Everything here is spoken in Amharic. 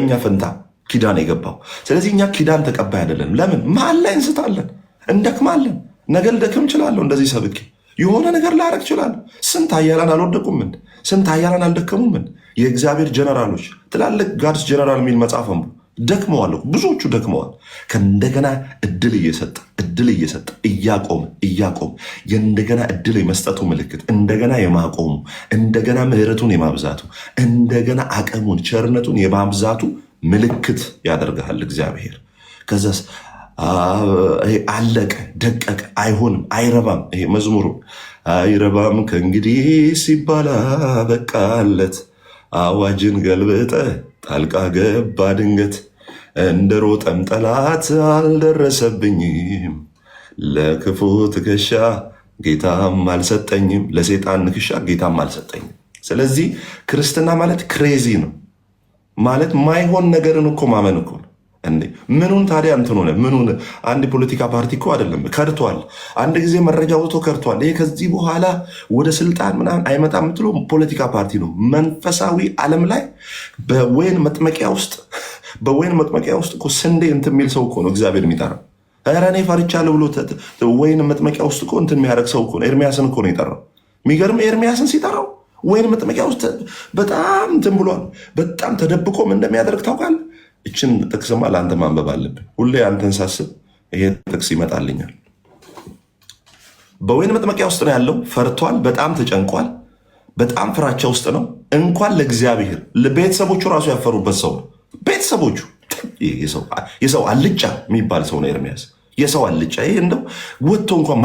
በእኛ ፈንታ ኪዳን የገባው። ስለዚህ እኛ ኪዳን ተቀባይ አይደለም። ለምን መሀል ላይ እንስታለን፣ እንደክማለን። ነገ ልደክም እችላለሁ። እንደዚህ ሰብኬ የሆነ ነገር ላረግ እችላለሁ። ስንት ኃያላን አልወደቁም? ምን ስንት ኃያላን አልደከሙም? ምን የእግዚአብሔር ጀነራሎች ትላልቅ ጋድስ ጀነራል የሚል መጽሐፍ አንቡ። ደክመዋል፣ ብዙዎቹ ደክመዋል። ከእንደገና እድል እየሰጠ እያቆም የእንደገና እድል የመስጠቱ ምልክት፣ እንደገና የማቆሙ፣ እንደገና ምሕረቱን የማብዛቱ፣ እንደገና አቅሙን ቸርነቱን የማብዛቱ ምልክት ያደርግሃል እግዚአብሔር። ከዛስ አለቀ፣ ደቀቀ፣ አይሆንም፣ አይረባም። ይሄ መዝሙሩ አይረባም ከእንግዲህ ሲባል በቃለት፣ አዋጅን ገልብጠ ጣልቃ ገባ ድንገት፣ እንደ ሮጠም ጠላት አልደረሰብኝም፣ ለክፉ ትከሻ ጌታም አልሰጠኝም፣ ለሴጣን ንክሻ ጌታም አልሰጠኝም። ስለዚህ ክርስትና ማለት ክሬዚ ነው ማለት ማይሆን ነገርን እኮ ማመን እኮ ነው። እንዴ ምኑን ታዲያ እንትን ሆነ? ምኑን? አንድ የፖለቲካ ፓርቲ እኮ አይደለም ከድቷል። አንድ ጊዜ መረጃ ወጥቶ ከድቷል። ይሄ ከዚህ በኋላ ወደ ስልጣን ምናምን አይመጣም የምትለው ፖለቲካ ፓርቲ ነው። መንፈሳዊ ዓለም ላይ በወይን መጥመቂያ ውስጥ እኮ ስንዴ እንትን የሚል ሰው እኮ ነው እግዚአብሔር የሚጠራው። ኧረ እኔ ፈርቻለሁ ብሎ ወይን መጥመቂያ ውስጥ እኮ እንትን የሚያደርግ ሰው እኮ ነው። ኤርሚያስን እኮ ነው የጠራው። የሚገርም ኤርሚያስን ሲጠራው ወይን መጥመቂያ ውስጥ በጣም እንትን ብሏል። በጣም ተደብቆም እንደሚያደርግ ታውቃለህ። እችን ጥቅስማ ለአንተ ማንበብ አለብን። ሁሌ አንተን ሳስብ ይሄ ጥቅስ ይመጣልኛል። በወይን መጥመቂያ ውስጥ ነው ያለው። ፈርቷል፣ በጣም ተጨንቋል፣ በጣም ፍራቻ ውስጥ ነው። እንኳን ለእግዚአብሔር ለቤተሰቦቹ ራሱ ያፈሩበት ሰው ነው። ቤተሰቦቹ የሰው አልጫ የሚባል ሰው ነው ኤርሚያስ። የሰው አልጫ ይሄ እንደው ወጥቶ እንኳን